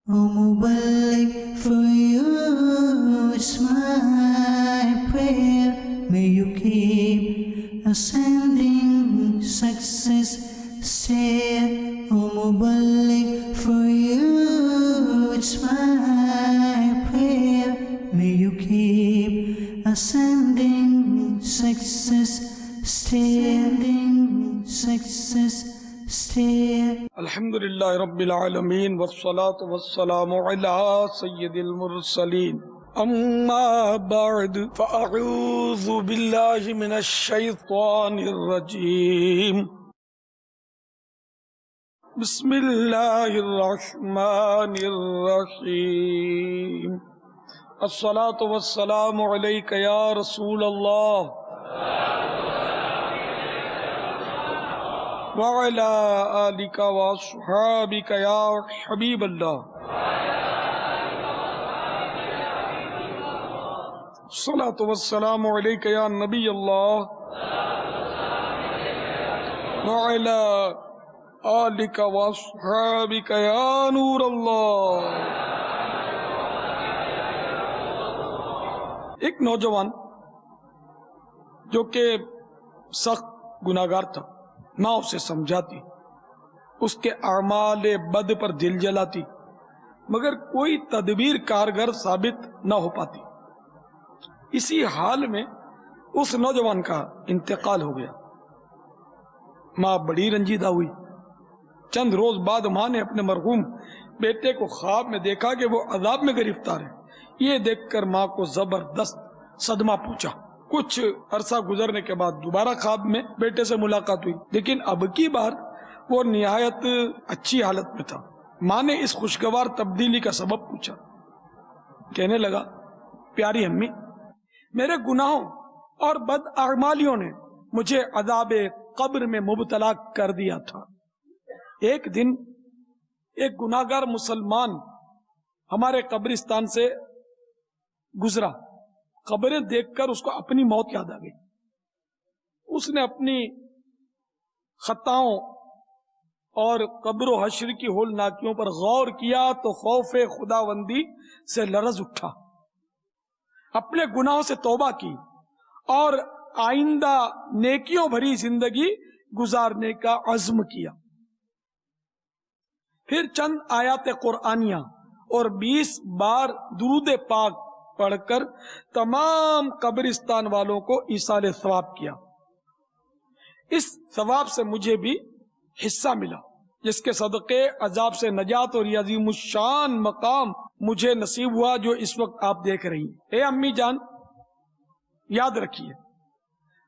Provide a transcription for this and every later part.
O Mubarak, for you is my prayer. May you keep ascending success stair. O Mubarak, for you it's my prayer. May you keep ascending success stair. الحمدللہ رب العالمین والصلاة والسلام علی سید المرسلین اما بعد فاعوذ باللہ من الشیطان الرجیم بسم اللہ الرحمن الرحیم الصلاة والسلام علیک یا رسول اللہ وعلى آلك وصحابك يا حبيب الله الصلاة والسلام عليك يا نبي الله وعلى آلك وصحابك يا نور الله. ایک نوجوان جو کہ سخت گناہگار تھا، ماں اسے سمجھاتی، اس کے اعمال بد پر دل جلاتی، مگر کوئی تدبیر کارگر ثابت نہ ہو پاتی. اسی حال میں اس نوجوان کا انتقال ہو گیا. ماں بڑی رنجیدہ ہوئی. چند روز بعد ماں نے اپنے مرحوم بیٹے کو خواب میں دیکھا کہ وہ عذاب میں گرفتار ہے. یہ دیکھ کر ماں کو زبردست صدمہ پہنچا. کچھ عرصہ گزرنے کے بعد دوبارہ خواب میں بیٹے سے ملاقات ہوئی، لیکن اب کی بار وہ نہایت اچھی حالت میں تھا. ماں نے اس خوشگوار تبدیلی کا سبب پوچھا. کہنے لگا، پیاری امی، میرے گناہوں اور بد اعمالیوں نے مجھے عذاب قبر میں مبتلا کر دیا تھا. ایک دن ایک گناہگار مسلمان ہمارے قبرستان سے گزرا. خبریں دیکھ کر اس کو اپنی موت یاد آ گئی. اس نے اپنی خطاؤں اور قبر و حشر کی ہولناکیوں پر غور کیا تو خوف خداوندی سے لرز اٹھا. اپنے گناہوں سے توبہ کی اور آئندہ نیکیوں بھری زندگی گزارنے کا عزم کیا. پھر چند آیات قرآنیہ اور 20 بار درود پاک پڑھ کر تمام قبرستان والوں کو ایصال ثواب کیا. اس ثواب سے مجھے بھی حصہ ملا، جس کے صدقے عذاب سے نجات اور یہ عظیم الشان مقام مجھے نصیب ہوا جو اس وقت آپ دیکھ رہی ہیں. اے امی جان، یاد رکھیے،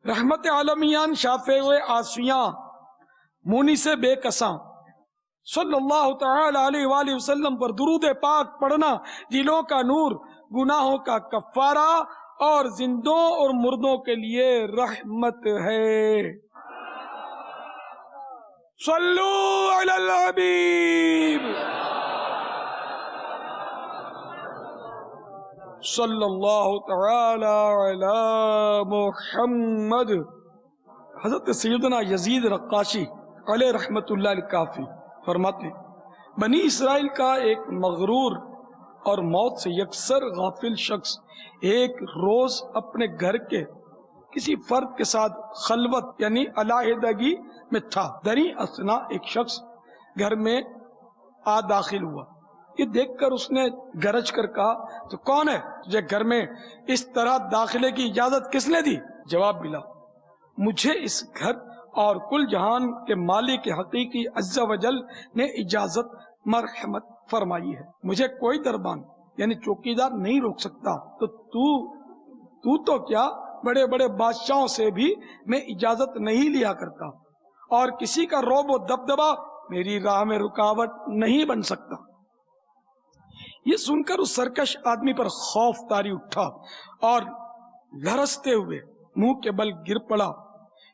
رحمت عالمیان شافع آسیاں مونی سے بے کساں صلی اللہ تعالی علیہ وآلہ وسلم پر درود پاک پڑھنا دلوں کا نور، گناہوں کا کفارہ اور زندوں اور مردوں کے لیے رحمت ہے. صلو علی الحبیب صلی اللہ تعالی علی محمد. حضرت سیدنا یزید رقاشی علیہ رحمت اللہ الکافی فرماتے ہیں، بنی اسرائیل کا ایک مغرور اور موت سے یکسر غافل شخص ایک روز اپنے گھر کے کسی فرد کے ساتھ خلوت یعنی علیحدگی میں تھا. دریں اثنا ایک شخص گھر میں آ داخل ہوا. یہ دیکھ کر اس نے گرج کر کہا، تو کون ہے تجھے گھر میں اس طرح داخلے کی اجازت کس نے دی؟ جواب ملا، مجھے اس گھر اور کل جہان کے مالک حقیقی عز و جل نے اجازت مرحمت فرمائی ہے. مجھے کوئی دربان یعنی چوکیدار نہیں روک سکتا. تو کیا بڑے بڑے بادشاہوں سے بھی میں اجازت نہیں لیا کرتا، اور کسی کا رعب و دبدبا میری راہ میں رکاوٹ نہیں بن سکتا. یہ سن کر اس سرکش آدمی پر خوف طاری اٹھا اور لرزتے ہوئے منہ کے بل گر پڑا.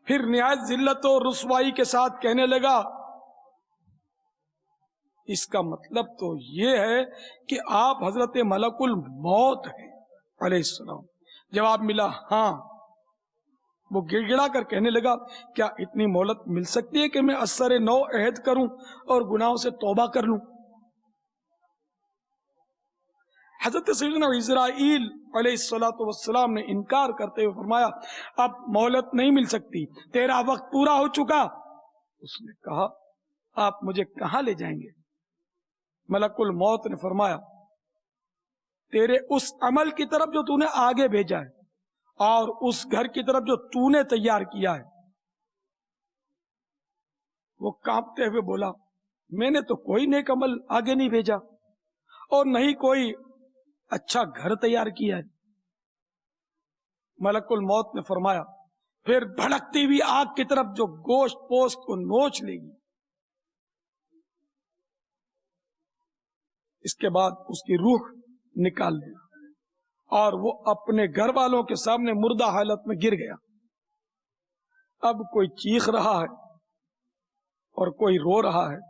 پھر نہایت ذلت و رسوائی کے ساتھ کہنے لگا، اس کا مطلب تو یہ ہے کہ آپ حضرت ملک الموت ہیں علیہ السلام. جواب ملا، ہاں. وہ گڑ گڑا کر کہنے لگا، کیا اتنی مہلت مل سکتی ہے کہ میں اثر نو عہد کروں اور گناہوں سے توبہ کر لوں؟ حضرت سیدنا اسرائیل علیہ السلام نے انکار کرتے ہوئے فرمایا اب مہلت نہیں مل سکتی، تیرا وقت پورا ہو چکا۔ اس نے کہا آپ مجھے کہاں لے جائیں گے؟ ملک الموت نے فرمایا تیرے اس عمل کی طرف جو تو نے آگے بھیجا ہے اور اس گھر کی طرف جو تو نے تیار کیا ہے۔ وہ کانپتے ہوئے بولا میں نے تو کوئی نیک عمل آگے نہیں بھیجا اور نہ ہی کوئی اچھا گھر تیار کیا ہے۔ ملک الموت نے فرمایا پھر بھڑکتی ہوئی آگ کی طرف جو گوشت پوست کو نوچ لے گی۔ اس کے بعد اس کی روح نکال لی اور وہ اپنے گھر والوں کے سامنے مردہ حالت میں گر گیا۔ اب کوئی چیخ رہا ہے اور کوئی رو رہا ہے۔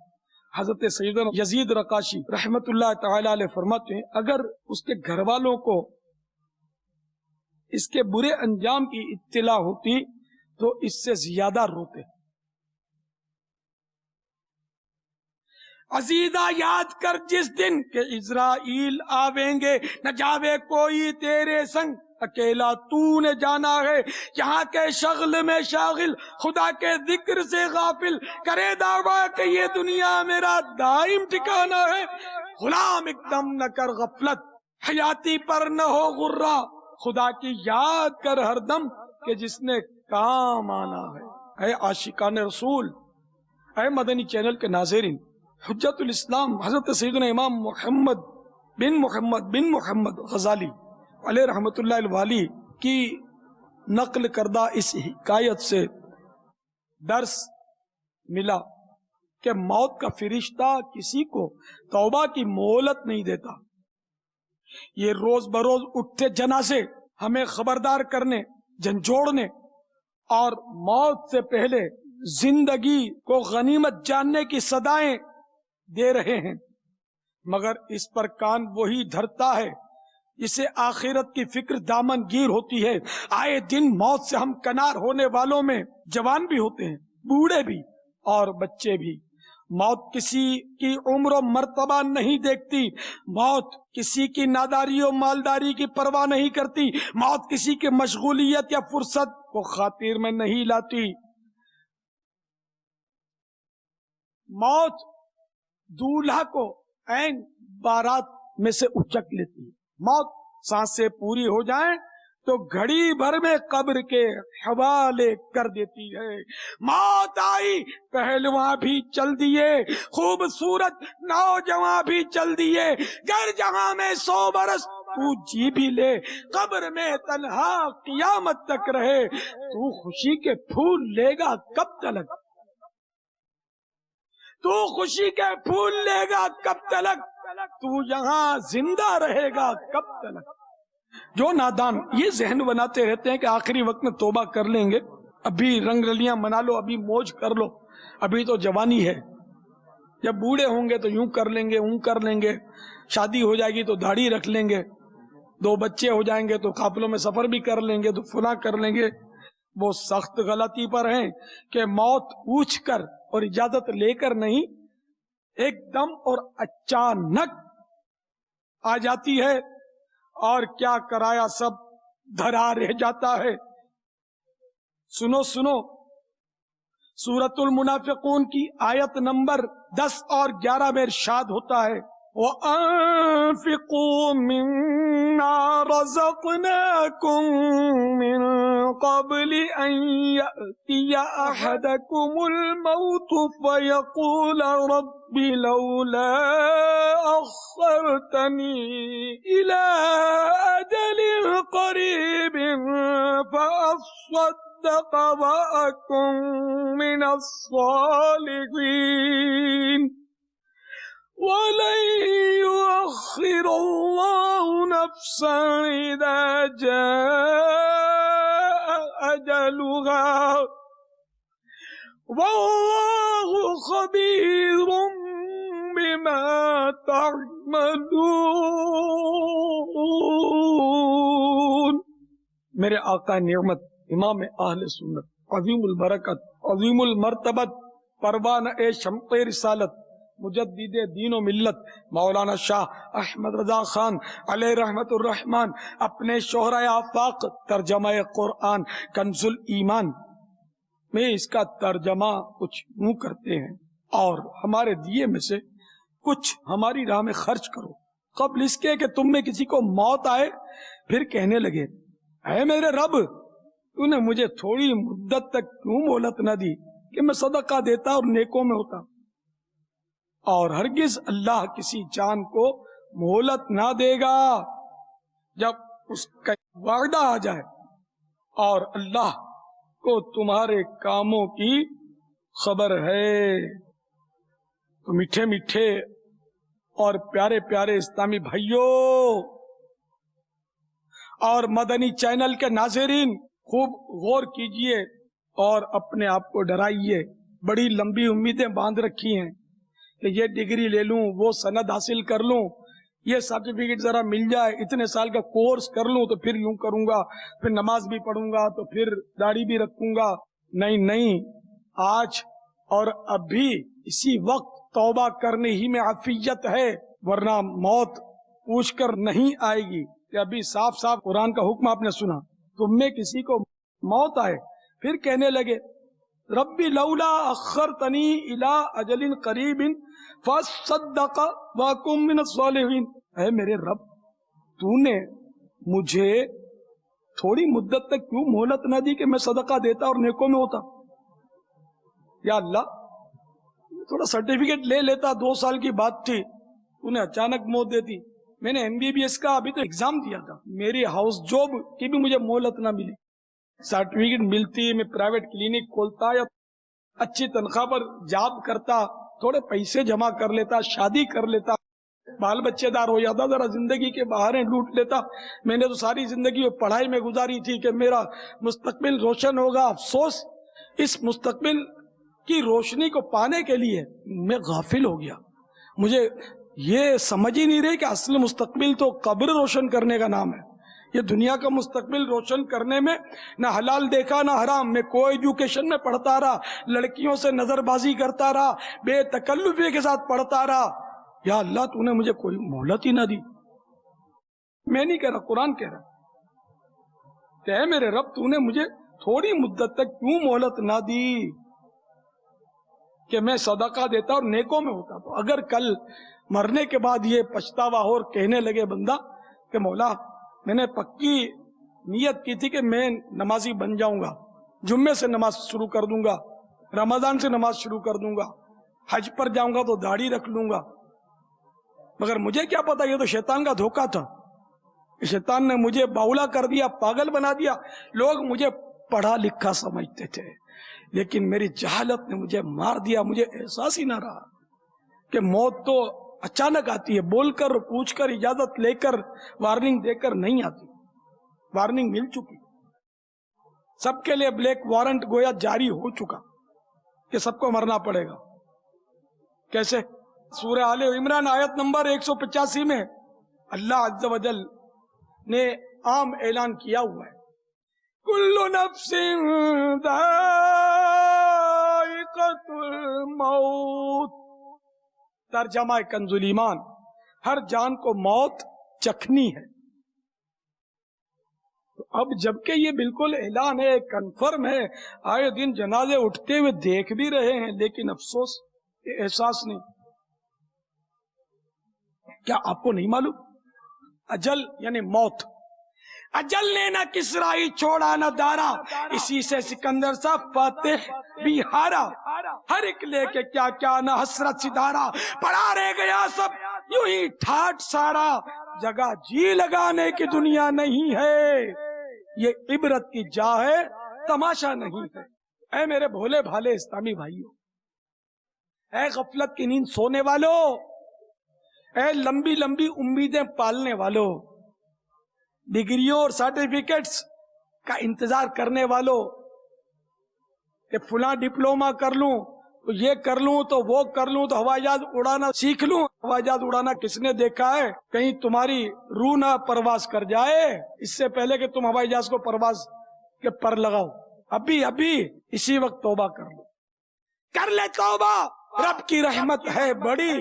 حضرت سیدنا یزید رقاشی رحمت اللہ تعالی علیہ فرماتے ہیں اگر اس کے گھر والوں کو اس کے برے انجام کی اطلاع ہوتی تو اس سے زیادہ روتے۔ عزیزہ یاد کر جس دن کہ اسرائیل آویں گے، نہ جاوے کوئی تیرے سنگ، اکیلا تو نے جانا ہے، یہاں کے شغل میں شاغل، خدا کے ذکر سے غافل، کرے دعویٰ کہ یہ دنیا میرا دائم ٹھکانہ ہے۔ غلام ایک دم نہ کر غفلت، حیاتی پر نہ ہو غرہ، خدا کی یاد کر ہر دم کہ جس نے کام آنا ہے۔ اے عاشقان رسول، اے مدنی چینل کے ناظرین، حجت الاسلام حضرت سیدنا امام محمد بن محمد غزالی علیہ رحمت اللہ الوالی کی نقل کردہ اس حکایت سے درس ملا کہ موت کا فرشتہ کسی کو توبہ کی مہلت نہیں دیتا۔ یہ روز بروز اٹھتے جنازے ہمیں خبردار کرنے، جھنجھوڑنے اور موت سے پہلے زندگی کو غنیمت جاننے کی صدائیں دے رہے ہیں، مگر اس پر کان وہی دھرتا ہے جسے آخرت کی فکر دامن گیر ہوتی ہے۔ آئے دن موت سے ہم کنار ہونے والوں میں جوان بھی ہوتے ہیں، بوڑھے بھی اور بچے بھی۔ موت کسی کی عمر و مرتبہ نہیں دیکھتی، موت کسی کی ناداری و مالداری کی پرواہ نہیں کرتی، موت کسی کی مشغولیت یا فرصت کو خاطر میں نہیں لاتی۔ موت دولہا کو عین بارات میں سے اچک لیتی ہے۔ موت سانسیں پوری ہو جائیں تو گھڑی بھر میں قبر کے حوالے کر دیتی ہے۔ موت آئی پہلواں بھی چل دیے، خوبصورت نوجوان بھی چل دیے، گر جہاں میں 100 برس تو جی بھی لے، قبر میں تنہا قیامت تک رہے، تو خوشی کے پھول لے گا کب تلک، تو خوشی کے پھول لے گا کب تلک، تو یہاں زندہ رہے گا کب تلک۔ جو نادان یہ ذہن بناتے رہتے ہیں کہ آخری وقت میں توبہ کر لیں گے، ابھی رنگ رلیاں منا لو، ابھی موج کر لو، ابھی تو جوانی ہے، جب بوڑھے ہوں گے تو یوں کر لیں گے، اون کر لیں گے، شادی ہو جائے گی تو داڑھی رکھ لیں گے، 2 بچے ہو جائیں گے تو قافلوں میں سفر بھی کر لیں گے، تو فلاں کر لیں گے۔ وہ سخت غلطی پر ہیں کہ موت پوچھ کر اور اجازت لے کر نہیں، ایک دم اور اچانک آ جاتی ہے اور کیا کرایا سب دھرا رہ جاتا ہے۔ سنو سورۃ المنافقون کی آیت نمبر 10 اور 11 میں ارشاد ہوتا ہے وَأَنفِقُوا مِنَّا رَزَقْنَاكُم مِّن قَبْلِ أَن يَأْتِيَ أَحَدَكُمُ الْمَوْتُ فَيَقُولَ رَبِّ لَوْلَا أَخَّرْتَنِي إِلَىٰ أَجَلٍ قَرِيبٍ فَأَصَّدَّقَ وَأَكُن مِّنَ الصَّالِحِينَ وَلَن يُؤَخِّرَ اللَّهُ نَفْسًا إِذَا جَاءَ أَجَلُهَا وَاللَّهُ خَبِيرٌ بِمَا تَعْمَلُونَ۔ میرے آقا نعمت امام اہل سنت عظیم البرکت عظیم المرتبت پروانہ شمع رسالت مجدد دین و ملت مولانا شاہ احمد رضا خان علیہ رحمت الرحمن اپنے شہرہ آفاق ترجمہ قرآن کنز الایمان میں اس کا ترجمہ کچھ یوں کرتے ہیں، اور ہمارے دیے میں سے کچھ ہماری راہ میں خرچ کرو، قبل اس کے کہ تم میں کسی کو موت آئے پھر کہنے لگے اے میرے رب تو نے مجھے تھوڑی مدت تک کیوں مہلت نہ دی کہ میں صدقہ دیتا اور نیکوں میں ہوتا۔ اور ہرگز اللہ کسی جان کو مہلت نہ دے گا جب اس کا وعدہ آ جائے، اور اللہ کو تمہارے کاموں کی خبر ہے۔ تو میٹھے میٹھے اور پیارے پیارے اسلامی بھائیوں اور مدنی چینل کے ناظرین، خوب غور کیجئے اور اپنے آپ کو ڈرائیے۔ بڑی لمبی امیدیں باندھ رکھی ہیں کہ یہ ڈگری لے لوں، وہ سند حاصل کر لوں، یہ سرٹیفکیٹ ذرا مل جائے، اتنے سال کا کورس کر لوں تو پھر یوں کروں گا، پھر نماز بھی پڑھوں گا، تو پھر داڑھی بھی رکھوں گا۔ نہیں نہیں، آج اور ابھی اسی وقت توبہ کرنے ہی میں عافیت ہے، ورنہ موت پوچھ کر نہیں آئے گی۔ کہ ابھی صاف صاف قرآن کا حکم آپ نے سنا، تم میں کسی کو موت آئے پھر کہنے لگے ربی لولا اخرتنی الی اجل قریب فاصدق واکن من الصالحین، اے میرے رب تو نے مجھے تھوڑی مدت تک کیوں مہلت نہ دی کہ میں صدقہ دیتا اور نیکوں میں ہوتا۔ یا اللہ تھوڑا سرٹیفکیٹ لے لیتا، 2 سال کی بات تھی، تو نے اچانک موت دیتی۔ میں نے MBBS کا ابھی تو ایگزام دیا تھا، میری ہاؤس جاب کی بھی مجھے مہلت نہ ملی، سرٹیفکیٹ ملتی، میں پرائیویٹ کلینک کھولتا یا اچھی تنخواہ پر جاب کرتا، تھوڑے پیسے جمع کر لیتا، شادی کر لیتا، بال بچے دار ہو جاتا، ذرا زندگی کے بہاریں لوٹ لیتا۔ میں نے تو ساری زندگی پڑھائی میں گزاری تھی کہ میرا مستقبل روشن ہوگا۔ افسوس اس مستقبل کی روشنی کو پانے کے لیے میں غافل ہو گیا، مجھے یہ سمجھ ہی نہیں رہی کہ اصل مستقبل تو قبر روشن کرنے کا نام ہے۔ یہ دنیا کا مستقبل روشن کرنے میں نہ حلال دیکھا نہ حرام، میں کوئی ایجوکیشن میں پڑھتا رہا، لڑکیوں سے نظر بازی کرتا رہا، بے تکلفی کے ساتھ پڑھتا رہا۔ یا اللہ تو نے مجھے کوئی مہلت ہی نہ دی۔ میں نہیں کہہ رہا، قرآن کہہ رہا کہ اے میرے رب تو نے مجھے تھوڑی مدت تک کیوں مہلت نہ دی کہ میں صدقہ دیتا اور نیکوں میں ہوتا۔ تو اگر کل مرنے کے بعد یہ پچھتاوا اور کہنے لگے بندہ کہ مولا میں نے پکی نیت کی تھی کہ میں نمازی بن جاؤں گا، جمعے سے نماز شروع کر دوں گا، رمضان سے نماز شروع کر دوں گا، حج پر جاؤں گا تو داڑھی رکھ لوں گا، مگر مجھے کیا پتا یہ تو شیطان کا دھوکہ تھا، شیطان نے مجھے باولا کر دیا، پاگل بنا دیا۔ لوگ مجھے پڑھا لکھا سمجھتے تھے لیکن میری جہالت نے مجھے مار دیا، مجھے احساس ہی نہ رہا کہ موت تو اچانک آتی ہے، بول کر پوچھ کر اجازت لے کر وارننگ دے کر نہیں آتی۔ وارننگ مل چکی، سب کے لیے بلیک وارنٹ گویا جاری ہو چکا کہ سب کو مرنا پڑے گا۔ کیسے؟ سورہ آل عمران آیت نمبر 185 میں اللہ عز و جل نے عام اعلان کیا ہوا ہے، کل نفس ذائقۃ الموت، ترجمہ کنز الایمان، ہر جان کو موت چکھنی ہے۔ تو اب جبکہ یہ بالکل اعلان ہے، کنفرم ہے، آئے دن جنازے اٹھتے ہوئے دیکھ بھی رہے ہیں، لیکن افسوس یہ احساس نہیں۔ کیا آپ کو نہیں معلوم؟ اجل یعنی موت، اجل نے نہ کسرائی چھوڑا نہ دارا، اسی سے سکندر سا فاتح بھی ہارا، ہر ایک لے کے کیا کیا نہ حسرت ستارہ، پڑا رہ گیا سب یوں ہی ٹھاٹ سارا، جگہ جی لگانے کی دنیا نہیں ہے، یہ عبرت کی جا ہے تماشا نہیں ہے۔ اے میرے بھولے بھالے اسلامی بھائیوں، اے غفلت کی نیند سونے والوں، اے لمبی لمبی امیدیں پالنے والوں، ڈگریوں اور سرٹیفکیٹس کا انتظار کرنے والوں کہ فلاں ڈپلوما کر لوں تو یہ کر لوں تو وہ کر لوں تو ہوائی جہاز اڑانا سیکھ لوں۔ ہوائی جہاز اڑانا کس نے دیکھا ہے؟ کہیں تمہاری روح نہ پرواز کر جائے اس سے پہلے کہ تم ہوائی جہاز کو پرواز کے پر لگاؤ۔ ابھی اسی وقت توبہ کر لو، کر لے توبہ رب کی رحمت ہے بڑی،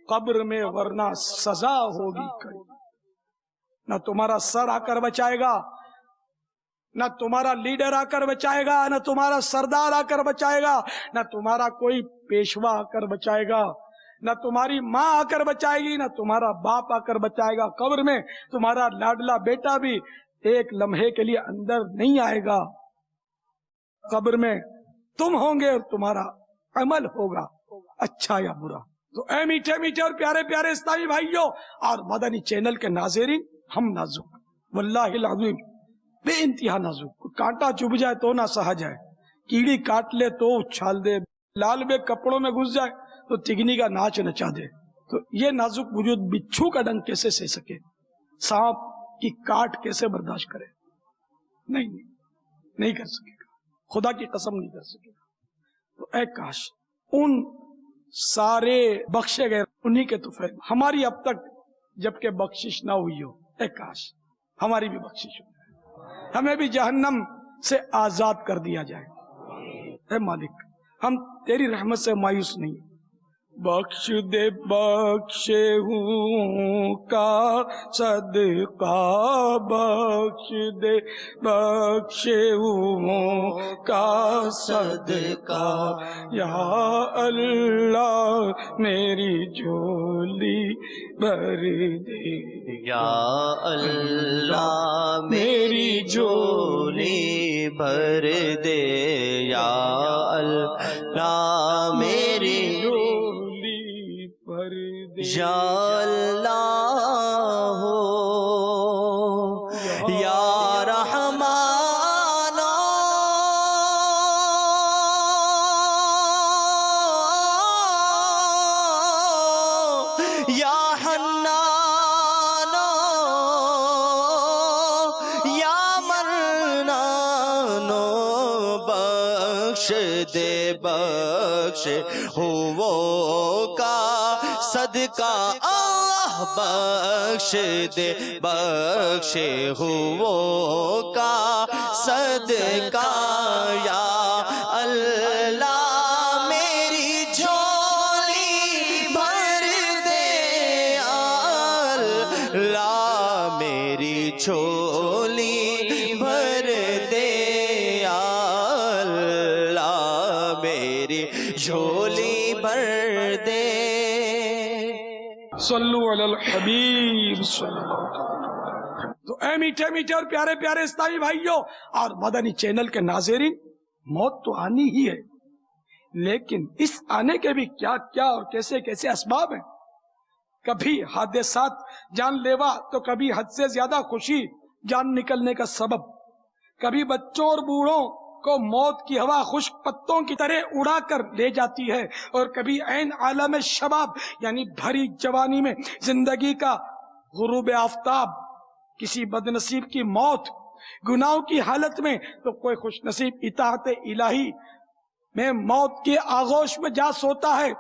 قبر میں ورنہ سزا ہوگی کڑی۔ نہ تمہارا سر آ کر بچائے گا، نہ تمہارا لیڈر آ کر بچائے گا، نہ تمہارا سردار آ کر بچائے گا، نہ تمہارا کوئی پیشوا آ کر بچائے گا، نہ تمہاری ماں آ کر بچائے گی، نہ تمہارا باپ آ کر بچائے گا۔ قبر میں تمہارا لاڈلا بیٹا بھی ایک لمحے کے لیے اندر نہیں آئے گا۔ قبر میں تم ہوں گے اور تمہارا عمل ہوگا، اچھا یا برا۔ تو اے میٹھے میٹھے اور پیارے پیارے اسلامی بھائیوں اور مدنی چینل کے ناظرین، ہم نازک، واللہ العظیم بے انتہا نازک۔ کانٹا چبھ جائے تو نہ سہا جائے، کیڑی کاٹ لے تو اچھال دے، لال بے کپڑوں میں گھس جائے تو تگنی کا ناچ نچا دے۔ تو یہ نازک وجود بچھو کا ڈنگ کیسے سہ سکے، سانپ کی کاٹ کیسے برداشت کرے؟ نہیں کر سکے گا، خدا کی قسم نہیں کر سکے گا۔ تو اے کاش ان سارے بخشے گئے انہی کے طفیل ہماری اب تک جبکہ بخشش نہ ہوئی ہو، اے کاش ہماری بھی بخشش ہو، ہمیں بھی جہنم سے آزاد کر دیا جائے۔ اے مالک ہم تیری رحمت سے مایوس نہیں، بخش دے بخشے ہوں کا صدقہ، بخش دے بخشے ہوں کا صدقہ، یا اللہ میری جھولی بھر دے، یا اللہ میری جھولی بھر دے، یا اللہ میری جھولی بھر دے، یا اللہ ہو یا رحمان، یا حنان، یا منان، بخش دے بخش ہو کا صدقہ، اللہ بخش دے بخش ہو کا صدقہ، یا اللہ میری جھولی بھر دے، یا اللہ میری جھولی بھر دے، یا اللہ میری جھولی بھر دے۔ صلو علی الحبیب صلی اللہ علیہ وسلم۔ تو اے میٹھے میٹھے اور پیارے پیارے اسلامی بھائیوں اور مدنی چینل کے ناظرین، موت تو آنی ہی ہے، لیکن اس آنے کے بھی کیا کیا اور کیسے کیسے اسباب ہیں۔ کبھی حادثات جان لیوا تو کبھی حد سے زیادہ خوشی جان نکلنے کا سبب، کبھی بچوں اور بوڑھوں کو موت کی ہوا خشک پتوں کی طرح اڑا کر لے جاتی ہے، اور کبھی عین عالم شباب یعنی بھری جوانی میں زندگی کا غروب آفتاب، کسی بد نصیب کی موت گناہوں کی حالت میں تو کوئی خوش نصیب اطاعت الہی میں موت کے آغوش میں جا سوتا ہے۔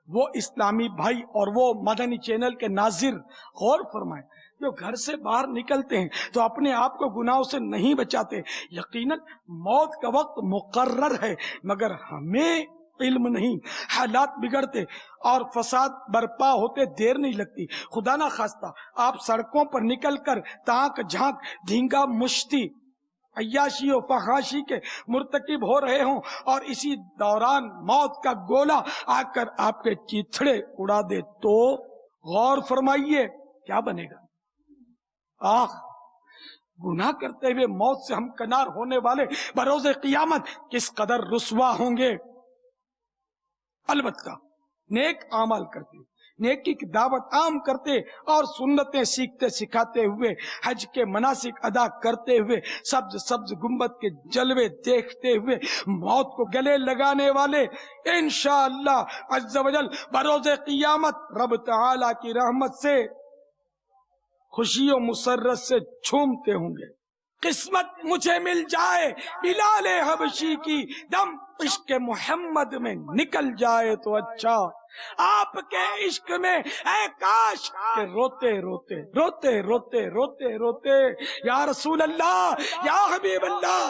وہ اسلامی بھائی اور وہ مدنی چینل کے ناظر غور فرمائیں، جو گھر سے باہر نکلتے ہیں تو اپنے آپ کو گناہوں سے نہیں بچاتے۔ یقیناً موت کا وقت مقرر ہے، مگر ہمیں علم نہیں، حالات بگڑتے اور فساد برپا ہوتے دیر نہیں لگتی۔ خدا نہ خواستہ آپ سڑکوں پر نکل کر تانک جھانک دھینگا مشتی عیاشی و فحاشی کے مرتکب ہو رہے ہوں، اور اسی دوران موت کا گولہ آ کر آپ کے چیتھڑے اڑا دے تو غور فرمائیے کیا بنے گا۔ گناہ کرتے ہوئے موت سے ہمکنار ہونے والے بروز قیامت کس قدر رسوا ہوں گے۔ البتہ نیک اعمال کرتے، نیکی کی دعوت عام کرتے اور سنتیں سیکھتے سکھاتے ہوئے، حج کے مناسک ادا کرتے ہوئے، سبز سبز گنبد کے جلوے دیکھتے ہوئے موت کو گلے لگانے والے انشاءاللہ عز و جل بروز قیامت رب تعالی کی رحمت سے خوشی و مسرت سے جھومتے ہوں گے۔ قسمت مجھے مل جائے بلال حبشی کی، دم عشق محمد میں نکل جائے تو اچھا، آپ کے عشق میں اے کاش کہ روتے روتے روتے روتے روتے روتے یا رسول اللہ یا حبیب اللہ،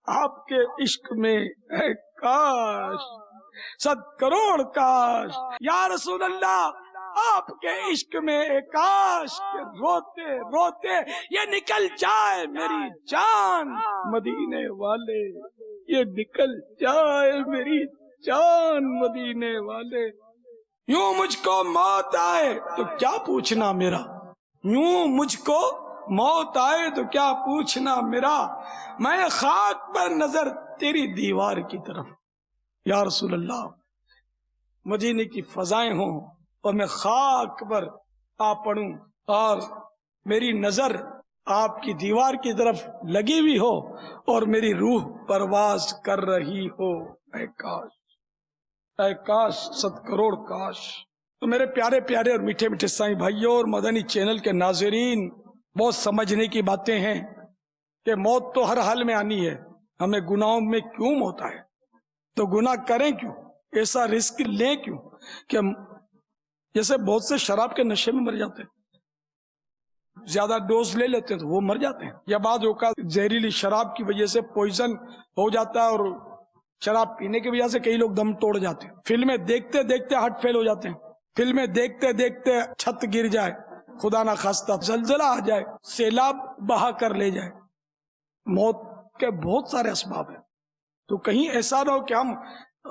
آپ کے عشق میں اے کاش، 100 کروڑ کاش یا رسول اللہ آپ کے عشق میں ایک کاش کہ روتے روتے یہ نکل جائے میری جان مدینے والے، یہ نکل جائے میری جان مدینے والے۔ یوں مجھ کو موت آئے تو کیا پوچھنا میرا، یوں مجھ کو موت آئے تو کیا پوچھنا میرا، میں خاک پر نظر تیری دیوار کی طرف۔ یا رسول اللہ مدینے کی فضائیں ہوں اور میں خاک پر آ پڑوں اور میری نظر آپ کی دیوار کی طرف لگی ہوئی ہو اور میری روح پرواز کر رہی ہو، اے کاش، اے کاش، 100 کروڑ کاش۔ تو میرے پیارے پیارے اور میٹھے میٹھے سائیں بھائیوں اور مدنی چینل کے ناظرین، بہت سمجھنے کی باتیں ہیں کہ موت تو ہر حال میں آنی ہے، ہمیں گناہوں میں کیوں موت آئے، تو گناہ کریں کیوں، ایسا رسک لیں کیوں کہ جیسے بہت سے شراب کے نشے میں مر جاتے ہیں، زیادہ ڈوز لے لیتے ہیں تو وہ مر جاتے ہیں، یا بعض اوقات زہریلی شراب کی وجہ سے پوائزن ہو جاتا ہے اور شراب پینے کی وجہ سے کئی لوگ دم توڑ جاتے ہیں، فلمیں دیکھتے دیکھتے ہارٹ فیل ہو جاتے ہیں، فلمیں دیکھتے دیکھتے چھت گر جائے، خدا نہ خواستہ زلزلہ آ جائے، سیلاب بہا کر لے جائے، موت کے بہت سارے اسباب ہیں۔ تو کہیں ایسا نہ ہو کہ ہم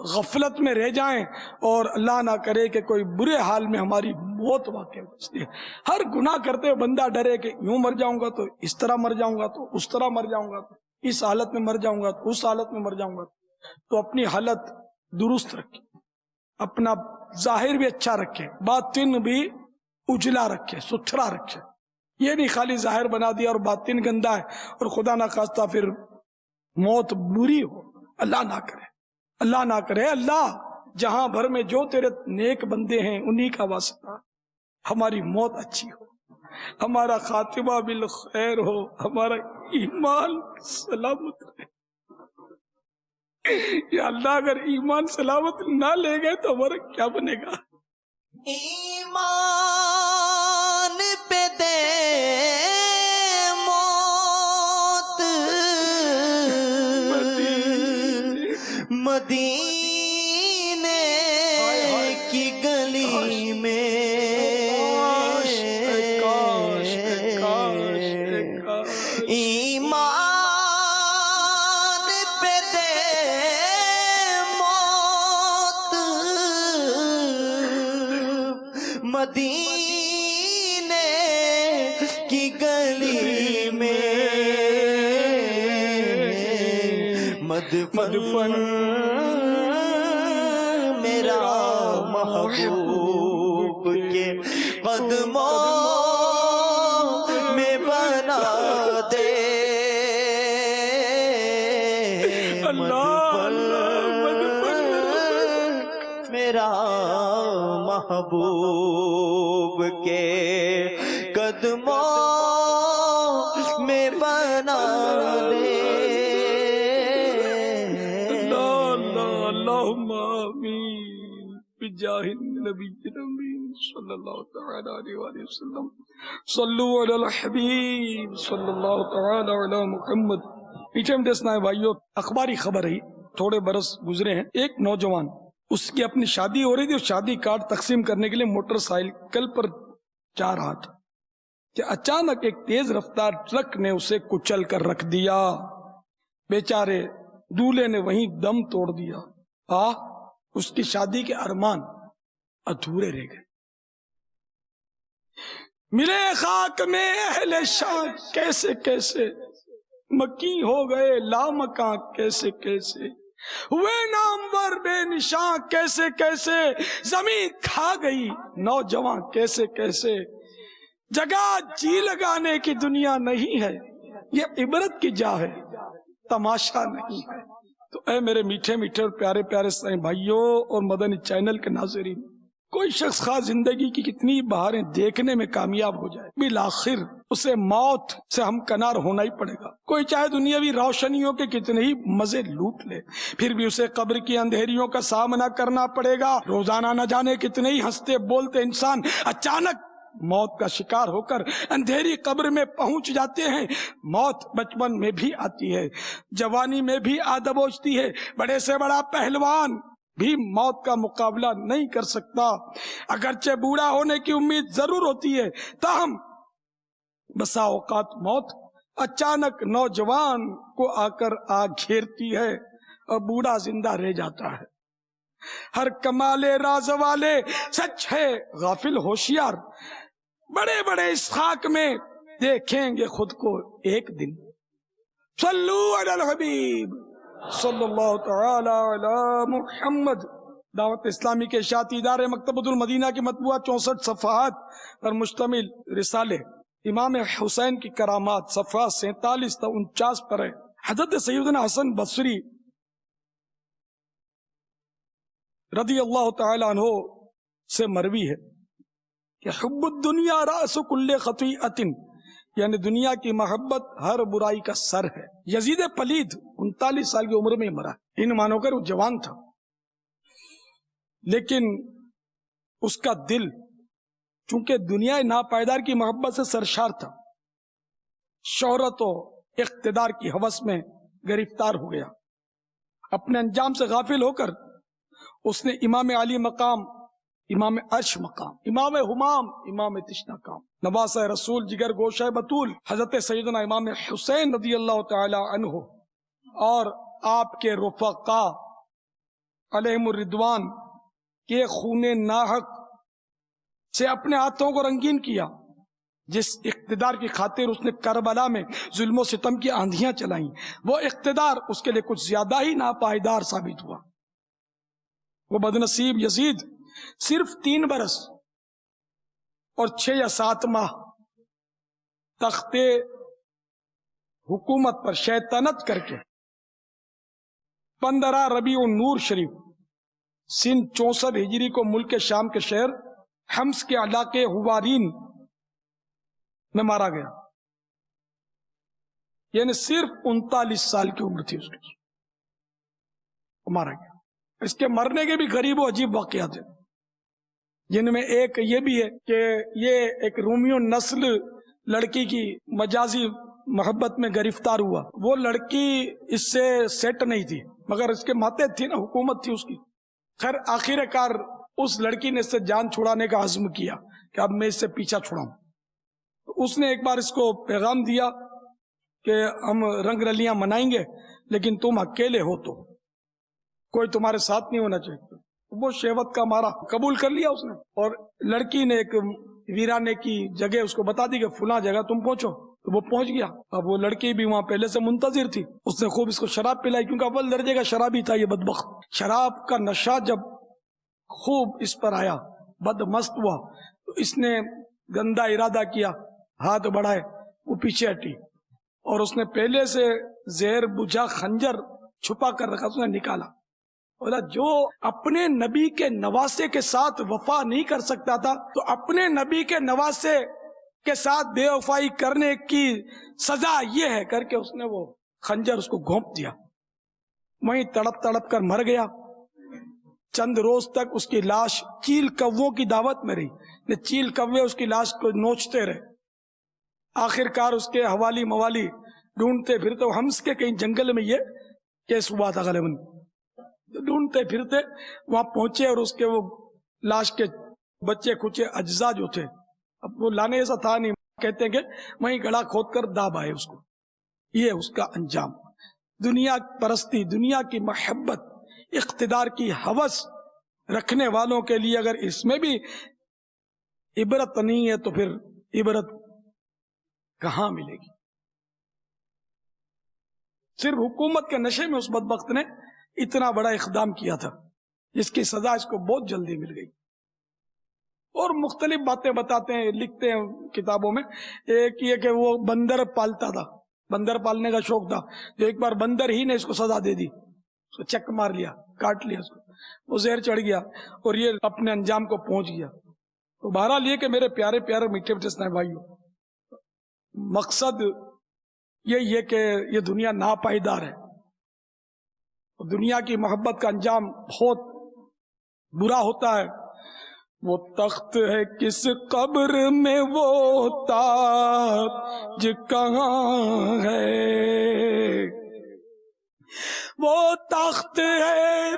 غفلت میں رہ جائیں اور اللہ نہ کرے کہ کوئی برے حال میں ہماری موت واقع ہو جاتی ہے۔ ہر گناہ کرتے ہوئے بندہ ڈرے کہ یوں مر جاؤں گا تو اس طرح مر جاؤں گا، تو اس طرح مر جاؤں گا، تو اس حالت میں مر جاؤں گا، تو اس حالت میں مر جاؤں گا۔ تو اپنی حالت درست رکھے، اپنا ظاہر بھی اچھا رکھے، باطن بھی اجلا رکھے، ستھرا رکھے، یہ نہیں خالی ظاہر بنا دیا اور باطن گندا ہے اور خدا نہ خواستہ پھر موت بری ہو، اللہ نہ کرے، اللہ نہ کرے۔ اللہ جہاں بھر میں جو تیرے نیک بندے ہیں انہی کا واسطہ ہماری موت اچھی ہو، ہمارا خاتمہ بالخیر ہو، ہمارا ایمان سلامت رہے۔ یا اللہ اگر ایمان سلامت نہ لے گئے تو ہمارا کیا بنے گا؟ ایمان پہ دے موت مدینے کی گلی میں، ایمان پہ دے موت مدینے کی گلی میں، مدفن میرا محبوب کے قدموں میں بنا دے، مدفن میرا محبوب کے قدموں میں بنا دے۔ اللہم آمین بجاہ النبی الامین صلی اللہ تعالی علیہ وآلہ وسلم۔ صلو علی الحبیب صلی اللہ تعالی علی محمد۔ پیچھے میں دیسنا ہے بھائیو، اخباری خبر ہے، تھوڑے برس گزرے ہیں، ایک نوجوان اس کی اپنی شادی ہو رہی تھی اور شادی کارڈ تقسیم کرنے کے لیے موٹر سائیکل پر جا رہا تھا کہ اچانک ایک تیز رفتار ٹرک نے اسے کچل کر رکھ دیا، بیچارے دولہے نے وہیں دم توڑ دیا، اس کی شادی کے ارمان ادھورے رہ گئے۔ ملے خاک میں اہل شان کیسے کیسے، مکی ہو گئے لامکاں کیسے کیسے، ہوئے نامور بے نشان کیسے کیسے، زمین کھا گئی نوجوان کیسے کیسے، جگہ جی لگانے کی دنیا نہیں ہے، یہ عبرت کی جا ہے، تماشا نہیں ہے۔ تو اے میرے میٹھے میٹھے اور پیارے پیارے سائیں بھائیوں اور مدنی چینل کے ناظرین، کوئی شخص خاص زندگی کی کتنی بہاریں دیکھنے میں کامیاب ہو جائے، بالآخر اسے موت سے ہمکنار ہونا ہی پڑے گا۔ کوئی چاہے دنیاوی روشنیوں کے کتنے ہی مزے لوٹ لے، پھر بھی اسے قبر کی اندھیریوں کا سامنا کرنا پڑے گا۔ روزانہ نہ جانے کتنے ہی ہنستے بولتے انسان اچانک موت کا شکار ہو کر اندھیری قبر میں پہنچ جاتے ہیں۔ موت بچپن میں بھی آتی ہے، جوانی میں بھی آ دبوچتی ہے۔ بڑے سے بڑا پہلوان بھی موت کا مقابلہ نہیں کر سکتا، اگرچہ بوڑھا ہونے کی امید ضرور ہوتی ہے، تاہم بسا اوقات موت اچانک نوجوان کو آ کر گھیرتی ہے اور بوڑھا زندہ رہ جاتا ہے۔ ہر کمال راز والے سچ ہے غافل ہوشیار، بڑے بڑے اس خاک میں دیکھیں گے خود کو ایک دن۔ صلو علی الحبیب صلی اللہ تعالی علی محمد۔ دعوت اسلامی کے اشاعتی ادارے مکتبۃ المدینہ کی مطبوعہ 64 صفحات پر مشتمل رسالے امام حسین کی کرامات صفحہ 47 تا 49 پر ہے۔ حضرت سیدنا حسن بصری رضی اللہ تعالی عنہ سے مروی ہے کہ حب الدنیا رأس کل خطیئۃ، یعنی دنیا کی محبت ہر برائی کا سر ہے۔ یزید پلید 39 سال کی عمر میں مرا، ان مانو کر وہ جوان تھا، لیکن اس کا دل چونکہ دنیا ناپائیدار کی محبت سے سرشار تھا، شہرت و اقتدار کی ہوس میں گرفتار ہو گیا۔ اپنے انجام سے غافل ہو کر اس نے امام علی مقام، امام عرش مقام، امام حمام، امام تشنا کام، نواسہ رسول، جگر گوشہ بطول حضرت سیدنا امام حسین رضی اللہ تعالی عنہ اور آپ کے رفقا علیہم الرضوان کے خون ناحق سے اپنے ہاتھوں کو رنگین کیا۔ جس اقتدار کی خاطر اس نے کربلا میں ظلم و ستم کی آندھیاں چلائیں، وہ اقتدار اس کے لیے کچھ زیادہ ہی ناپائیدار ثابت ہوا۔ وہ بدنصیب یزید صرف 3 برس اور 6 یا 7 ماہ تخت حکومت پر شیطنت کر کے 15 ربیع النور شریف سن 64 ہجری کو ملک شام کے شہر حمص کے علاقے ہوارین میں مارا گیا، یعنی صرف 39 سال کی عمر تھی اس کی، مارا گیا۔ اس کے مرنے کے بھی غریب و عجیب واقعات ہیں، جن میں ایک یہ بھی ہے کہ یہ ایک رومیو نسل لڑکی کی مجازی محبت میں گرفتار ہوا۔ وہ لڑکی اس سے سیٹ نہیں تھی، مگر اس کے ماتحت تھی نا، حکومت تھی اس کی۔ خیر آخر کار اس لڑکی نے اس سے جان چھڑانے کا عزم کیا کہ اب میں اس سے پیچھا چھڑاؤں۔ اس نے ایک بار اس کو پیغام دیا کہ ہم رنگ رلیاں منائیں گے، لیکن تم اکیلے ہو تو کوئی تمہارے ساتھ نہیں ہونا چاہیے۔ وہ شہوت کا مارا قبول کر لیا اس نے، اور لڑکی نے ایک ویرانے کی جگہ اس کو بتا دی کہ فلاں جگہ تم پہنچو، تو وہ پہنچ گیا۔ اب وہ لڑکی بھی وہاں پہلے سے منتظر تھی، اس نے خوب اس کو شراب پلائی، کیونکہ اول درجے کا شرابی تھا یہ بدبخت۔ شراب کا نشہ جب خوب اس پر آیا، بد مست ہوا، تو اس نے گندا ارادہ کیا، ہاتھ بڑھائے، وہ پیچھے ہٹی، اور اس نے پہلے سے زہر بجھا خنجر چھپا کر رکھا، اس نے نکالا۔ بولا جو اپنے نبی کے نواسے کے ساتھ وفا نہیں کر سکتا تھا، تو اپنے نبی کے نواسے کے ساتھ بے وفائی کرنے کی سزا یہ ہے، کر کے اس نے وہ خنجر اس کو گھونپ دیا، وہیں تڑپ تڑپ کر مر گیا۔ چند روز تک اس کی لاش چیل کووں کی دعوت میں رہی، چیل کوے اس کی لاش کو نوچتے رہے۔ آخر کار اس کے حوالی موالی ڈھونڈتے پھرتے، حمص کے کہیں جنگل میں یہ کیس ہوا تھا غالباً، ڈھونڈتے پھرتے وہاں پہنچے، اور اس کے وہ لاش کے بچے کچے اجزاء جو تھے، اب وہ لانے ایسا تھا نہیں، کہتے ہیں کہ وہیں گڑھا کھود کر داب آئے اس کو۔ یہ اس کا انجام۔ دنیا پرستی، دنیا کی محبت، اقتدار کی ہوس رکھنے والوں کے لیے اگر اس میں بھی عبرت نہیں ہے تو پھر عبرت کہاں ملے گی؟ صرف حکومت کے نشے میں اس بدبخت نے اتنا بڑا اقدام کیا تھا، جس کی سزا اس کو بہت جلدی مل گئی۔ اور مختلف باتیں بتاتے ہیں، لکھتے ہیں کتابوں میں۔ ایک یہ کہ وہ بندر پالتا تھا، بندر پالنے کا شوق تھا، جو ایک بار بندر ہی نے اس کو سزا دے دی، اس کو چک مار لیا، کاٹ لیا اس کو، وہ زہر چڑھ گیا اور یہ اپنے انجام کو پہنچ گیا۔ تو بہرحال یہ کہ میرے پیارے پیارے میٹھے میٹھے اسلامی بھائیوں، مقصد یہ کہ یہ دنیا ناپائیدار ہے، دنیا کی محبت کا انجام بہت برا ہوتا ہے۔ وہ تخت ہے کس قبر میں، وہ تاج کہاں ہے؟ وہ تخت ہے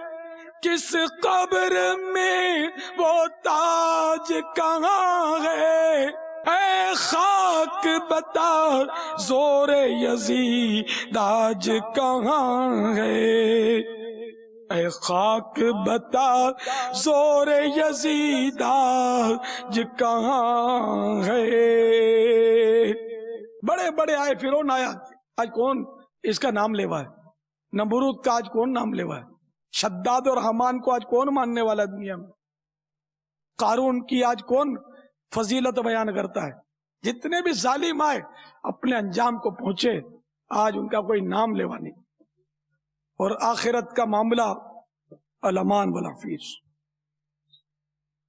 کس قبر میں، وہ تاج کہاں ہے؟ اے خاک بتا زور یزید آج کہاں ہے؟ اے خاک بتا زور یزید آج کہاں ہے؟ بڑے بڑے آئے، فرعون آیا، آج کون اس کا نام لیوا ہے؟ نمرود کا آج کون نام لیوا ہے؟ شداد اور حمان کو آج کون ماننے والا ہے دنیا میں؟ قارون کی آج کون فضیلت بیان کرتا ہے؟ جتنے بھی ظالم آئے اپنے انجام کو پہنچے، آج ان کا کوئی نام لیوا نہیں۔ اور آخرت کا معاملہ الامان والعفیظ۔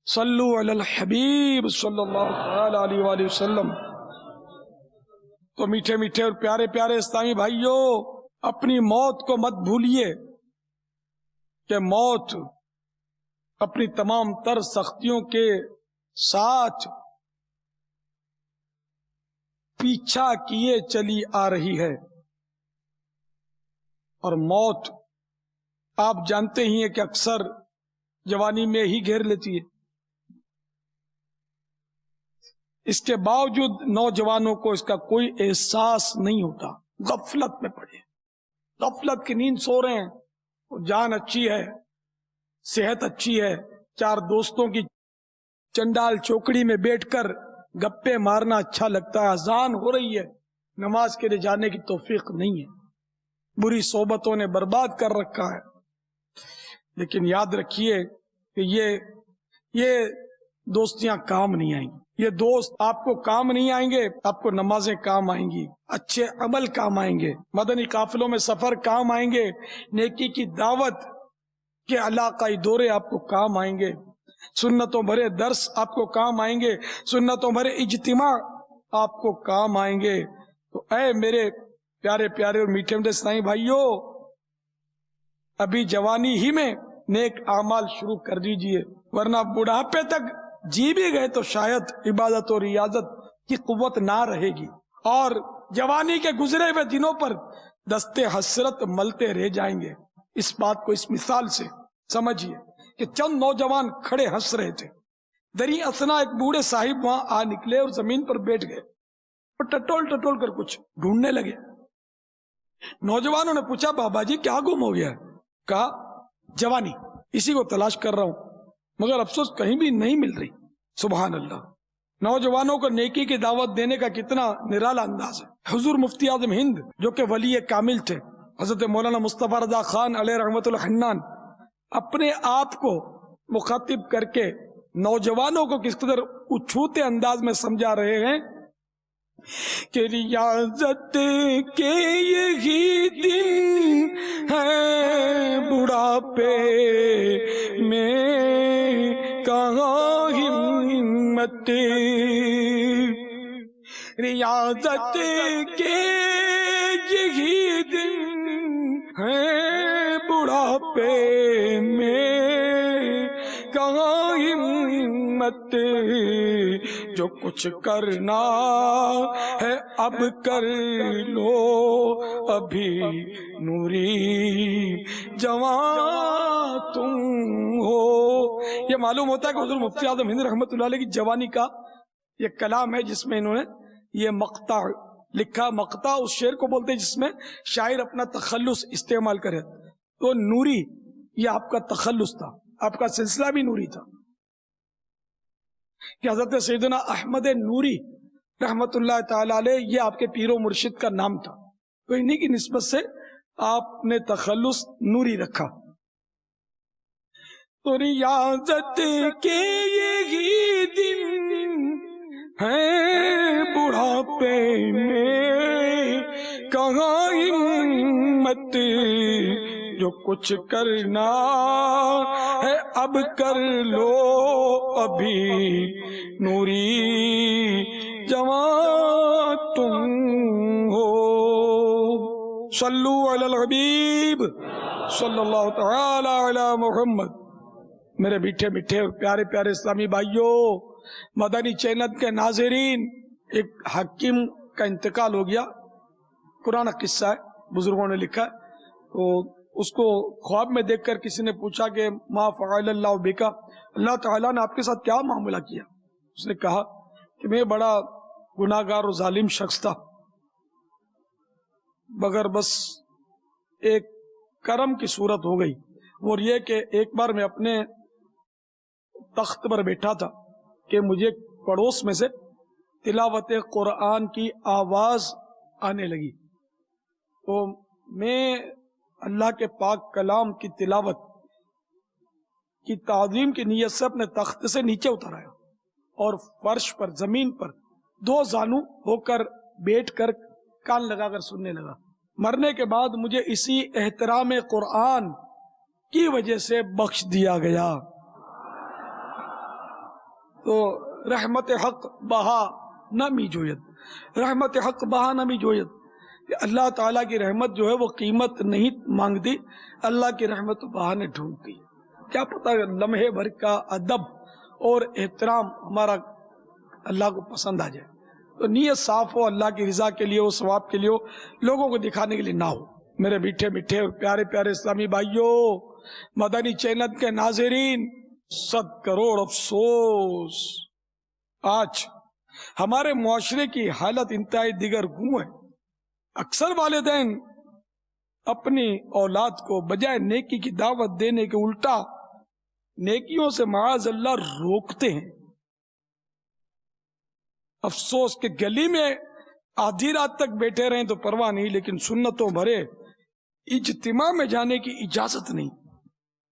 صلو علی الحبیب صلی اللہ تعالی علیہ وآلہ وسلم۔ تو میٹھے میٹھے اور پیارے پیارے اسلامی بھائیوں، اپنی موت کو مت بھولیے کہ موت اپنی تمام تر سختیوں کے ساتھ پیچھا کیے چلی آ رہی ہے، اور موت آپ جانتے ہی ہیں کہ اکثر جوانی میں ہی گھیر لیتی ہے۔ اس کے باوجود نوجوانوں کو اس کا کوئی احساس نہیں ہوتا، غفلت میں پڑے، غفلت کی نیند سو رہے ہیں۔ جان اچھی ہے، صحت اچھی ہے، چار دوستوں کی چنڈال چوکڑی میں بیٹھ کر گپے مارنا اچھا لگتا ہے، اذان ہو رہی ہے، نماز کے لیے جانے کی توفیق نہیں ہے، بری صحبتوں نے برباد کر رکھا ہے۔ لیکن یاد رکھیے کہ یہ دوستیاں کام نہیں آئیں گی، یہ دوست آپ کو کام نہیں آئیں گے۔ آپ کو نمازیں کام آئیں گی، اچھے عمل کام آئیں گے، مدنی قافلوں میں سفر کام آئیں گے، نیکی کی دعوت کے علاقائی دورے آپ کو کام آئیں گے، سنتوں بھرے درس آپ کو کام آئیں گے، سنتوں بھرے اجتماع آپ کو کام آئیں گے۔ تو اے میرے پیارے پیارے اور میٹھے میٹھے اسلامی بھائیوں، ابھی جوانی ہی میں نیک اعمال شروع کر دیجئے، ورنہ بڑھاپے تک جی بھی گئے تو شاید عبادت اور ریاضت کی قوت نہ رہے گی، اور جوانی کے گزرے ہوئے دنوں پر دستے حسرت ملتے رہ جائیں گے۔ اس بات کو اس مثال سے سمجھیے کہ چند نوجوان کھڑے ہنس رہے تھے، دری اثنا ایک بوڑھے صاحب وہاں آ نکلے اور زمین پر بیٹھ گئے اور ٹٹول ٹٹول کر کچھ ڈھونڈنے لگے۔ نوجوانوں نے پوچھا، بابا جی کیا گم ہو گیا ہے؟ کہا، جوانی، اسی کو تلاش کر رہا ہوں، مگر افسوس کہیں بھی نہیں مل رہی۔ سبحان اللہ، نوجوانوں کو نیکی کی دعوت دینے کا کتنا نرالا انداز ہے۔ حضور مفتی اعظم ہند جو کہ ولی کامل تھے، حضرت مولانا مصطفیٰ رضا خان علیہ رحمت الحنان، اپنے آپ کو مخاطب کر کے نوجوانوں کو کس قدر اچھوتے انداز میں سمجھا رہے ہیں کہ ریاضت کے یہی دن ہے، بڑھاپے میں کہاں ہمت، ریاضت کے یہی دن ہے، بڑھاپے میں کہاں ہمت، جو کچھ کرنا ہے اب کر لو، ابھی نوری جوان تم ہو۔ یہ معلوم ہوتا ہے کہ حضور مفتی اعظم ہند رحمت اللہ علیہ کی جوانی کا یہ کلام ہے، جس میں انہوں نے یہ مقطع لکھا۔ مقطع اس شعر کو بولتے ہیں جس میں شاعر اپنا تخلص استعمال کرے۔ تو نوری یہ آپ کا تخلص تھا، آپ کا سلسلہ بھی نوری تھا، کہ حضرت سیدنا احمد نوری رحمت اللہ تعالی علیہ یہ آپ کے پیر و مرشد کا نام تھا، تو انہی کی نسبت سے آپ نے تخلص نوری رکھا۔ تو ریاضت کے یہی دن ہے، بڑھاپے میں کہاں ہمت، جو کچھ کرنا ہے اب کر لو، ابھی نوری جوان تم ہو۔ صلو علی الحبیب صلی اللہ تعالی علی محمد۔ میرے میٹھے میٹھے پیارے پیارے اسلامی بھائیوں، مدنی چینل کے ناظرین، ایک حکیم کا انتقال ہو گیا، پرانا قصہ ہے، بزرگوں نے لکھا ہے۔ تو اس کو خواب میں دیکھ کر کسی نے پوچھا کہ ما فعل اللہ بکا، اللہ تعالیٰ نے آپ کے ساتھ کیا معاملہ کیا؟ اس نے کہا کہ میں بڑا گناہ گار اور ظالم شخص تھا، مگر بس ایک کرم کی صورت ہو گئی، اور یہ کہ ایک بار میں اپنے تخت پر بیٹھا تھا کہ مجھے پڑوس میں سے تلاوت قرآن کی آواز آنے لگی، تو میں اللہ کے پاک کلام کی تلاوت کی تعظیم کی نیت سے اپنے تخت سے نیچے اتر آیا اور فرش پر، زمین پر دو زانو ہو کر بیٹھ کر کان لگا کر سننے لگا۔ مرنے کے بعد مجھے اسی احترام قرآن کی وجہ سے بخش دیا گیا۔ تو رحمت حق بہا نمی جوید، رحمت حق بہا نمی جوید، کہ اللہ تعالیٰ کی رحمت جو ہے وہ قیمت نہیں مانگتی، اللہ کی رحمت بہانے ڈھونڈتی۔ کیا پتہ لمحے بھر کا ادب اور احترام ہمارا اللہ کو پسند آ جائے، تو نیت صاف ہو، اللہ کی رضا کے لیے ہو، ثواب کے لیے ہو، لوگوں کو دکھانے کے لیے نہ ہو۔ میرے میٹھے میٹھے پیارے پیارے اسلامی بھائیوں، مدنی چینل کے ناظرین، 100 کروڑ افسوس، آج ہمارے معاشرے کی حالت انتہائی دیگر گوں ہے۔ اکثر والدین اپنی اولاد کو بجائے نیکی کی دعوت دینے کے الٹا نیکیوں سے معاذ اللہ روکتے ہیں۔ افسوس کہ گلی میں آدھی رات تک بیٹھے رہیں تو پرواہ نہیں، لیکن سنتوں بھرے اجتماع میں جانے کی اجازت نہیں۔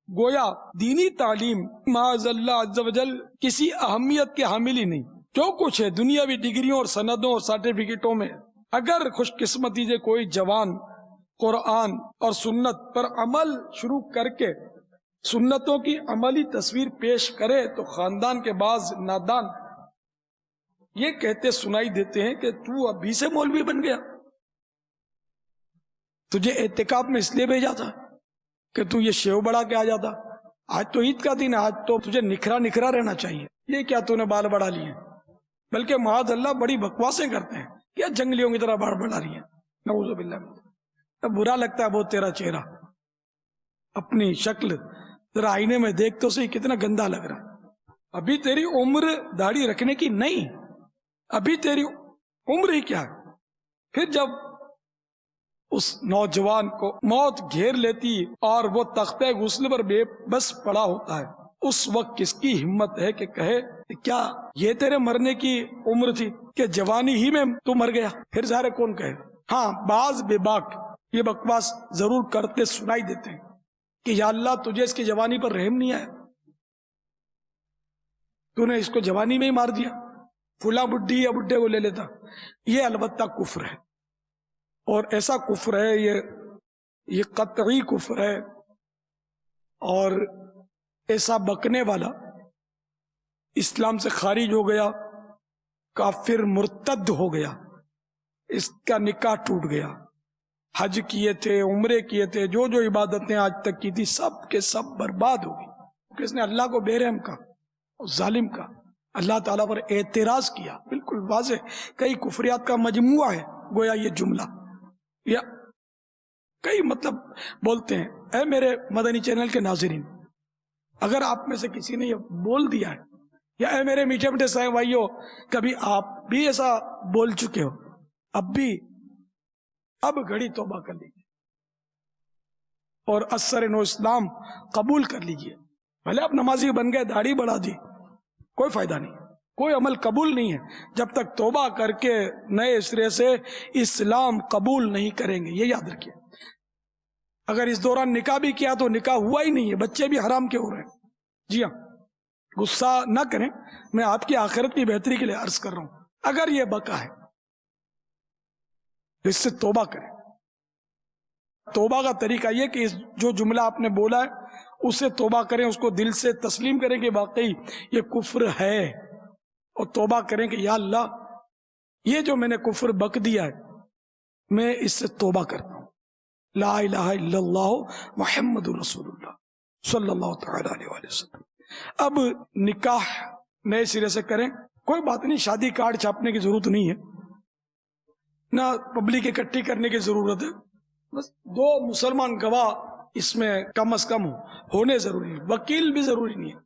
گویا دینی تعلیم معاذ اللہ عز و جل کسی اہمیت کے حامل ہی نہیں۔ جو کچھ ہے دنیاوی ڈگریوں اور سندوں اور سرٹیفکیٹوں میں، اگر خوش قسمتی سے کوئی جوان قرآن اور سنت پر عمل شروع کر کے سنتوں کی عملی تصویر پیش کرے تو خاندان کے بعض نادان یہ کہتے سنائی دیتے ہیں کہ تو ابھی سے مولوی بن گیا، تجھے اعتکاف میں اس لیے بھیجا تھا کہ تو یہ شیو بڑھا کے آ جاتا، آج تو عید کا دن ہے، آج تو تجھے نکھرا نکھرا رہنا چاہیے، یہ کیا تو نے بال بڑھا لیے؟ بلکہ معاذ اللہ بڑی بکواسیں کرتے ہیں، کیا جنگلیوں کی طرح بال بڑھا رہی ہیں، نعوذ باللہ۔ اب برا لگتا ہے بہت تیرا چہرہ، اپنی شکل ذرا آئینے میں دیکھ تو صحیح، کتنا گندا لگ رہا ہے۔ ابھی تیری عمر داڑھی رکھنے کی نہیں، ابھی تیری عمر ہی کیا ہے۔ پھر جب اس نوجوان کو موت گھیر لیتی اور وہ تختہ غسل پر بے بس پڑا ہوتا ہے، اس وقت کس کی ہمت ہے کہ کہے کہ کیا یہ تیرے مرنے کی عمر تھی کہ جوانی ہی میں تو مر گیا؟ پھر ظاہر کون کہے؟ ہاں، بعض بے باک یہ بکواس ضرور کرتے سنائی دیتے ہیں کہ یا اللہ تجھے اس کی جوانی پر رحم نہیں آیا، تو نے اس کو جوانی میں ہی مار دیا، فلاں بڈھی یا بڈھے کو لے لیتا۔ یہ البتہ کفر ہے، اور ایسا کفر ہے، یہ قطعی کفر ہے، اور ایسا بکنے والا اسلام سے خارج ہو گیا، کافر مرتد ہو گیا، اس کا نکاح ٹوٹ گیا۔ حج کیے تھے، عمرے کیے تھے، جو جو عبادتیں آج تک کی تھی، سب کے سب برباد ہو گئی، کیونکہ اس نے اللہ کو بے رحم کہا اور ظالم کہا، اللہ تعالیٰ پر اعتراض کیا۔ بالکل واضح کئی کفریات کا مجموعہ ہے گویا یہ جملہ، یا کئی مطلب بولتے ہیں۔ اے میرے مدنی چینل کے ناظرین، اگر آپ میں سے کسی نے یہ بول دیا ہے، یا اے میرے میٹھے میٹھے سائیں بھائیوں، کبھی آپ بھی ایسا بول چکے ہو، اب گھڑی توبہ کر لیجیے اور اثر نو اسلام قبول کر لیجیے۔ بھلے آپ نمازی بن گئے، داڑھی بڑھا دی، کوئی فائدہ نہیں، کوئی عمل قبول نہیں ہے جب تک توبہ کر کے نئے سرے سے اسلام قبول نہیں کریں گے، یہ یاد رکھیے۔ اگر اس دوران نکاح بھی کیا تو نکاح ہوا ہی نہیں ہے، بچے بھی حرام کے ہو رہے ہیں۔ جی ہاں، غصہ نہ کریں، میں آپ کی آخرت کی بہتری کے لیے عرض کر رہا ہوں۔ اگر یہ بقا ہے اس سے توبہ کریں۔ توبہ کا طریقہ یہ کہ جو جملہ آپ نے بولا ہے اس سے توبہ کریں، اس کو دل سے تسلیم کریں کہ واقعی یہ کفر ہے، اور توبہ کریں کہ یا اللہ یہ جو میں نے کفر بک دیا ہے میں اس سے توبہ کرتا ہوں، لا الہ الا اللہ محمد رسول اللہ صلی اللہ تعالی علیہ وسلم۔ اب نکاح نئے سرے سے کریں، کوئی بات نہیں، شادی کارڈ چھاپنے کی ضرورت نہیں ہے، نہ پبلک اکٹھی کرنے کی ضرورت ہے، بس 2 مسلمان گواہ اس میں کم از کم ہونے ضروری ہے، وکیل بھی ضروری نہیں ہے۔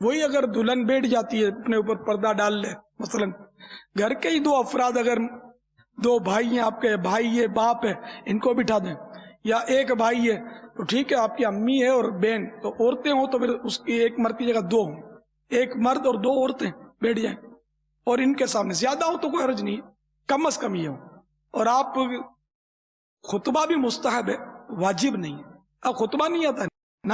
وہی اگر دلہن بیٹھ جاتی ہے اپنے اوپر پردہ ڈال لے، مثلا گھر کے ہی 2 افراد، اگر 2 بھائی ہیں آپ کے، بھائی ہے باپ ہے، ان کو بٹھا دیں، یا ایک بھائی ہے تو ٹھیک ہے، آپ کی امی ہے اور بہن، تو عورتیں ہوں تو پھر اس کی ایک مرد کی جگہ 2 ہوں، ایک مرد اور 2 عورتیں بیٹھ جائیں، اور ان کے سامنے زیادہ ہو تو کوئی حرج نہیں ہے، کم از کم یہ ہو۔ اور آپ خطبہ بھی مستحب ہے، واجب نہیں ہے۔ اب خطبہ نہیں آتا نہ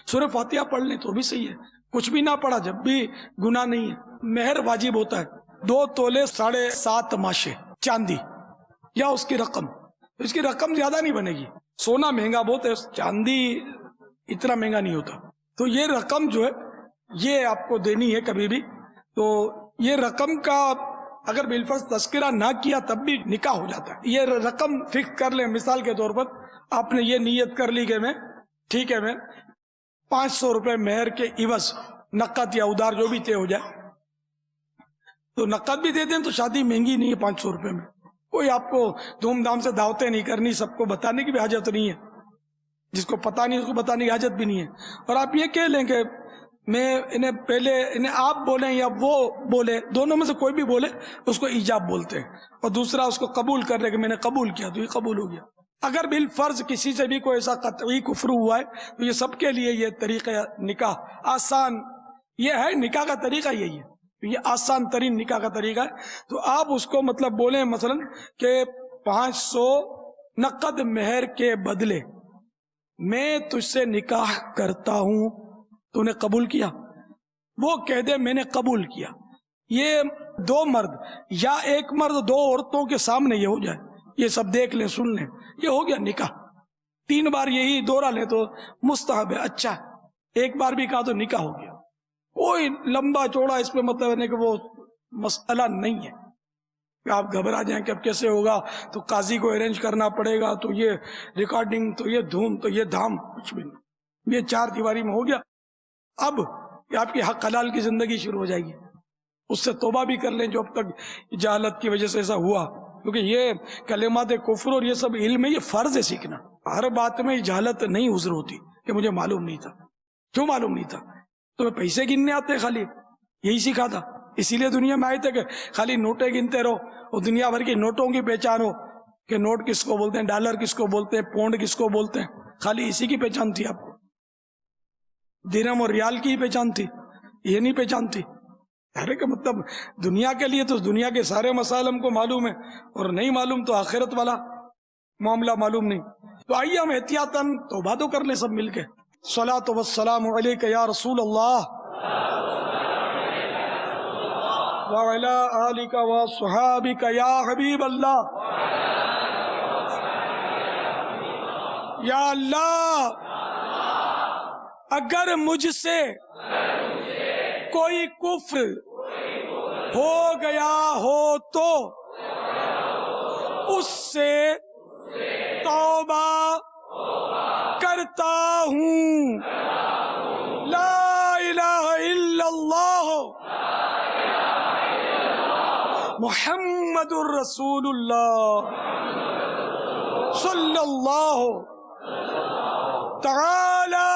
سورہ فاتحہ پڑھ لیں تو بھی صحیح ہے، کچھ بھی نہ پڑھا جب بھی گناہ نہیں ہے۔ مہر واجب ہوتا ہے 2 تولے 7.5 ماشے چاندی، یا اس کی رقم، اس کی رقم زیادہ نہیں بنے گی، سونا مہنگا بہت ہے، چاندی اتنا مہنگا نہیں ہوتا، تو یہ رقم جو ہے یہ آپ کو دینی ہے کبھی بھی۔ تو یہ رقم کا اگر بالفرض تذکرہ نہ کیا تب بھی نکاح ہو جاتا ہے، یہ رقم فکس کر لیں۔ مثال کے طور پر آپ نے یہ نیت کر لی کہ میں ٹھیک ہے میں 500 روپے مہر کے عوض نقد یا ادھار جو بھی طے ہو جائے، تو نقد بھی دے دیں تو شادی مہنگی نہیں ہے 500 روپے میں، کوئی آپ کو دھوم دھام سے دعوتیں نہیں کرنی، سب کو بتانے کی بھی حاجت نہیں ہے، جس کو پتا نہیں اس کو بتانے کی حاجت بھی نہیں ہے۔ اور آپ یہ کہہ لیں کہ میں انہیں آپ بولیں یا وہ بولے، دونوں میں سے کوئی بھی بولے، اس کو ایجاب بولتے ہیں، اور دوسرا اس کو قبول کر لے کہ میں نے قبول کیا تو یہ قبول ہو گیا۔ اگر بالفرض کسی سے بھی کوئی ایسا قطعی کفر ہوا ہے تو یہ سب کے لیے یہ طریقہ نکاح آسان، یہ ہے نکاح کا طریقہ یہی ہے، یہ آسان ترین نکاح کا طریقہ ہے۔ تو آپ اس کو مطلب بولیں مثلا کہ 500 نقد مہر کے بدلے میں تجھ سے نکاح کرتا ہوں، تو نے قبول کیا؟ وہ کہہ دے میں نے قبول کیا۔ یہ 2 مرد یا 1 مرد 2 عورتوں کے سامنے یہ ہو جائے، یہ سب دیکھ لیں سن لیں، یہ ہو گیا نکاح۔ 3 بار یہی دوہرا لیں تو مستحب ہے، اچھا ہے۔ 1 بار بھی کہا تو نکاح ہو گیا، کوئی لمبا چوڑا اس پہ مطلب ہے کہ وہ مسئلہ نہیں ہے کہ آپ گھبرا جائیں کہ اب کیسے ہوگا، تو قاضی کو ارینج کرنا پڑے گا، تو یہ ریکارڈنگ، تو یہ دھوم، تو یہ دھام، کچھ بھی نہیں۔ یہ 4 دیواری میں ہو گیا۔ اب کہ آپ کی حق حلال کی زندگی شروع ہو جائے گی، اس سے توبہ بھی کر لیں جو اب تک جہالت کی وجہ سے ایسا ہوا، کیونکہ یہ کلمات کفر اور یہ سب علم ہے، یہ فرض ہے سیکھنا۔ ہر بات میں جہالت نہیں عذر ہوتی کہ مجھے معلوم نہیں تھا۔ کیوں معلوم نہیں تھا؟ تو میں پیسے گننے آتے، خالی یہی سیکھا تھا، اسی لیے دنیا میں آئے تھے کہ خالی نوٹیں گنتے رہو اور دنیا بھر کی نوٹوں کی پہچان ہو کہ نوٹ کس کو بولتے ہیں، ڈالر کس کو بولتے ہیں، پونڈ کس کو بولتے ہیں، خالی اسی کی پہچان تھی آپ کو۔ درہم اور ریال کی پہچان تھی، یہ نہیں پہچان تھی۔ ارے کہ مطلب دنیا کے لیے تو دنیا کے سارے مسائل ہم کو معلوم ہے، اور نہیں معلوم تو آخرت والا معاملہ معلوم نہیں۔ تو آئیے ہم احتیاطاً توبہ تو کر لیں سب مل کے۔ صلاۃ والسلام علیک یا رسول اللہ وعلی آلک وصحابک یا حبیب اللہ۔ یا اللہ، اگر مجھ سے کوئی کفر ہو گیا ہو تو اس سے توبہ کرتا ہوں۔ لا الہ الا اللہ محمد الرسول اللہ صلی اللہ تعالی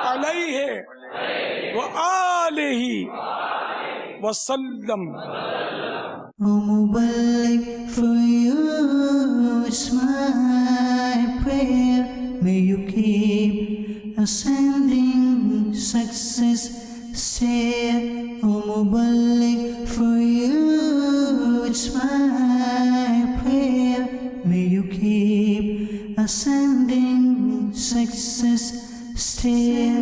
علیہ وآلہ وسلم۔ O Mubarak, for you is my prayer. May you keep ascending success stair. O Mubarak, for you is my prayer. May you keep ascending success stair.